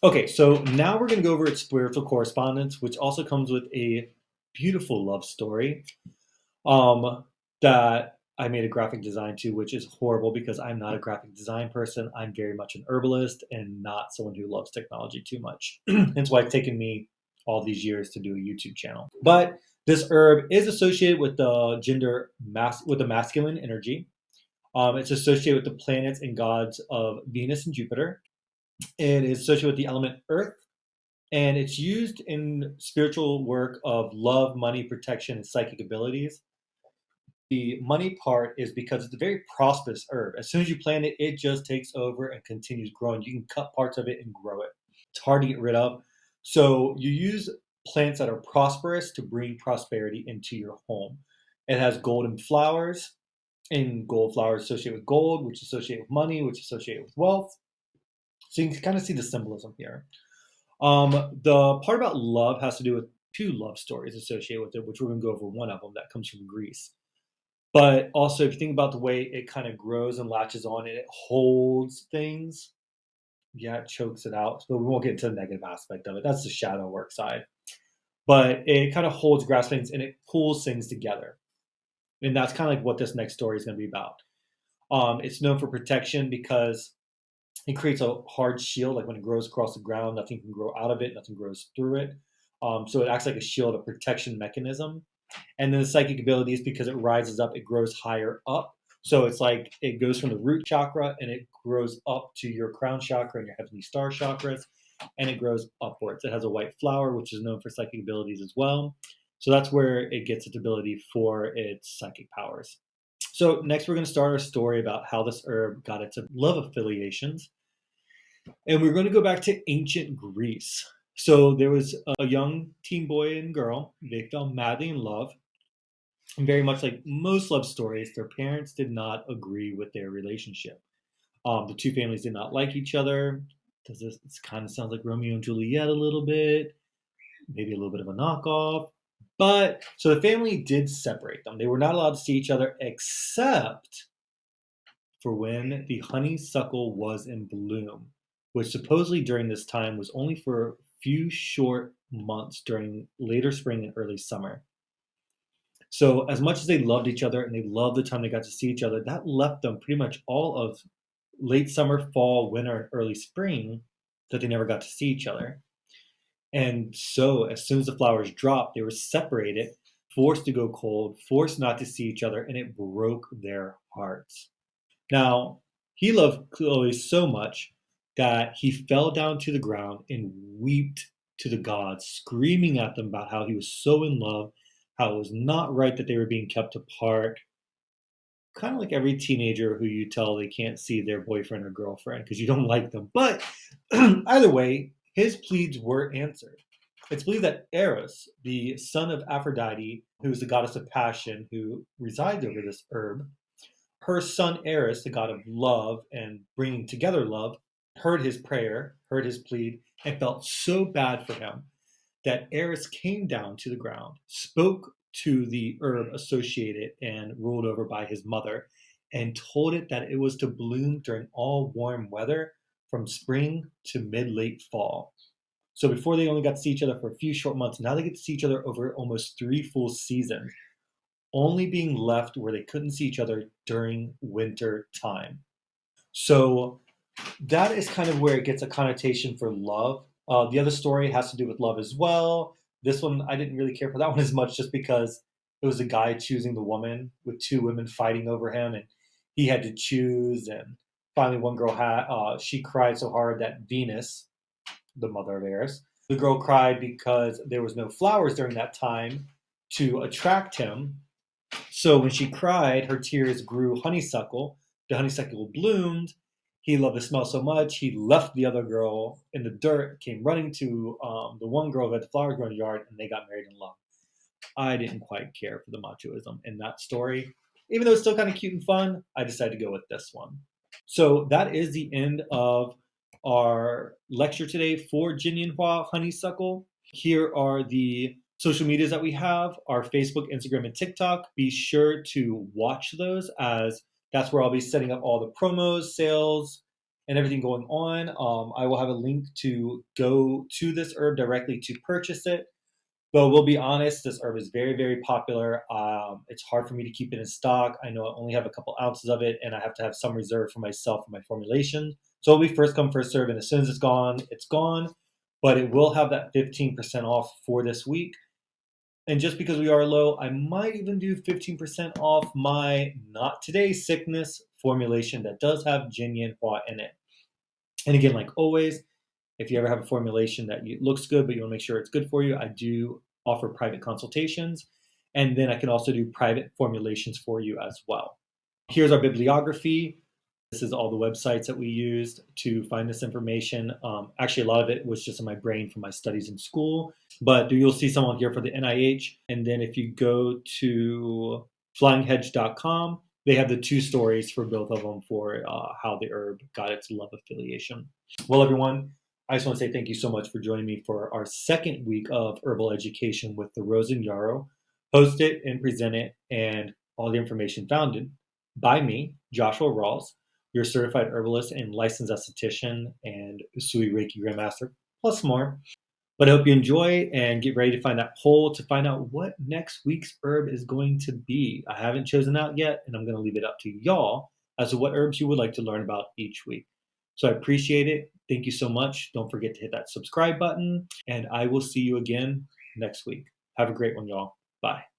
Okay, so now we're going to go over its spiritual correspondence, which also comes with a beautiful love story um, that I made a graphic design to, which is horrible because I'm not a graphic design person. I'm very much an herbalist and not someone who loves technology too much. Hence why it's taken me all these years to do a YouTube channel. But this herb is associated with the with the masculine energy. It's associated with the planets and gods of Venus and Jupiter. It is associated with the element Earth, and it's used in spiritual work of love, money, protection, and psychic abilities. The money part is because it's a very prosperous herb. As soon as you plant it, it just takes over and continues growing. You can cut parts of it and grow it. It's hard to get rid of. So you use plants that are prosperous to bring prosperity into your home. It has golden flowers, and gold flowers associated with gold, which is associated with money, which is associated with wealth. So you can kind of see the symbolism here. The part about love has to do with two love stories associated with it, which we're going to go over one of them that comes from Greece. But also, if you think about the way it kind of grows and latches on and it holds things, yeah, it chokes it out. But we won't get into the negative aspect of it. That's the shadow work side. But it kind of holds grass things and it pulls things together. And that's kind of like what this next story is going to be about. It's known for protection because it creates a hard shield. Like when it grows across the ground, nothing can grow out of it, nothing grows through it. So it acts like a shield, a protection mechanism. And then the psychic abilities, because it rises up, it grows higher up. So it's like it goes from the root chakra and it grows up to your crown chakra and your heavenly star chakras, and it grows upwards. It has a white flower, which is known for psychic abilities as well. So that's where it gets its ability for its psychic powers. So next, we're going to start our story about how this herb got its love affiliations, and we're going to go back to ancient Greece. So there was a young teen boy and girl. They fell madly in love. And very much like most love stories, their parents did not agree with their relationship. The two families did not like each other. This kind of sounds like Romeo and Juliet a little bit, maybe a little bit of a knockoff. But so the family did separate them. They were not allowed to see each other except for when the honeysuckle was in bloom, which supposedly during this time was only for a few short months during later spring and early summer. So, as much as they loved each other and they loved the time they got to see each other, that left them pretty much all of late summer, fall, winter, and early spring that they never got to see each other. And so, as soon as the flowers dropped, they were separated, forced to go cold, forced not to see each other, and it broke their hearts. Now, he loved Chloe so much that he fell down to the ground and wept to the gods, screaming at them about how he was so in love, how it was not right that they were being kept apart. Kind of like every teenager who you tell they can't see their boyfriend or girlfriend because you don't like them. But either way, his pleas were answered. It's believed that Eros, the son of Aphrodite, who is the goddess of passion who resides over this herb, her son Eris, the god of love and bringing together love, heard his prayer, heard his plea, and felt so bad for him that Eris came down to the ground, spoke to the herb associated and ruled over by his mother, and told it that it was to bloom during all warm weather from spring to mid late fall. So before they only got to see each other for a few short months, now they get to see each other over almost 3 full seasons, only being left where they couldn't see each other during winter time. So that is kind of where it gets a connotation for love. The other story has to do with love as well. This one, I didn't really care for that one as much just because it was a guy choosing the woman with two women fighting over him, and he had to choose. And finally, one girl she cried so hard that Venus, the mother of Eris, the girl cried because there was no flowers during that time to attract him. So when she cried, her tears grew honeysuckle. The honeysuckle bloomed. He loved the smell so much, he left the other girl in the dirt, came running to the one girl who had the flowers growing in the yard, and they got married in love. I didn't quite care for the machoism in that story. Even though it's still kind of cute and fun, I decided to go with this one. So that is the end of our lecture today for Jin Yin Hua Honeysuckle. Here are the social medias that we have, our Facebook, Instagram, and TikTok. Be sure to watch those, as that's where I'll be setting up all the promos, sales, and everything going on. I will have a link to go to this herb directly to purchase it. But we'll be honest, this herb is very, very popular. It's hard for me to keep it in stock. I know I only have a couple ounces of it, and I have to have some reserve for myself for my formulation. So it'll be first come, first serve, and as soon as it's gone, it's gone. But it will have that 15% off for this week. And just because we are low, I might even do 15% off my Not Today Sickness formulation that does have Jin Yin Hua in it. And again, like always, if you ever have a formulation that looks good, but you want to make sure it's good for you, I do offer private consultations. And then I can also do private formulations for you as well. Here's our bibliography. This is all the websites that we used to find this information. Actually, a lot of it was just in my brain from my studies in school, but you'll see some on here for the NIH. And then if you go to flyinghedge.com, they have the two stories for both of them for how the herb got its love affiliation. Well, everyone, I just want to say thank you so much for joining me for our second week of herbal education with the Rose and Yarrow. Host it and present it, and all the information founded by me, Joshua Rawls, your certified herbalist and licensed esthetician and Usui Reiki Grandmaster, plus more. But I hope you enjoy and get ready to find that poll to find out what next week's herb is going to be. I haven't chosen out yet, and I'm going to leave it up to y'all as to what herbs you would like to learn about each week. So I appreciate it. Thank you so much. Don't forget to hit that subscribe button, and I will see you again next week. Have a great one, y'all. Bye.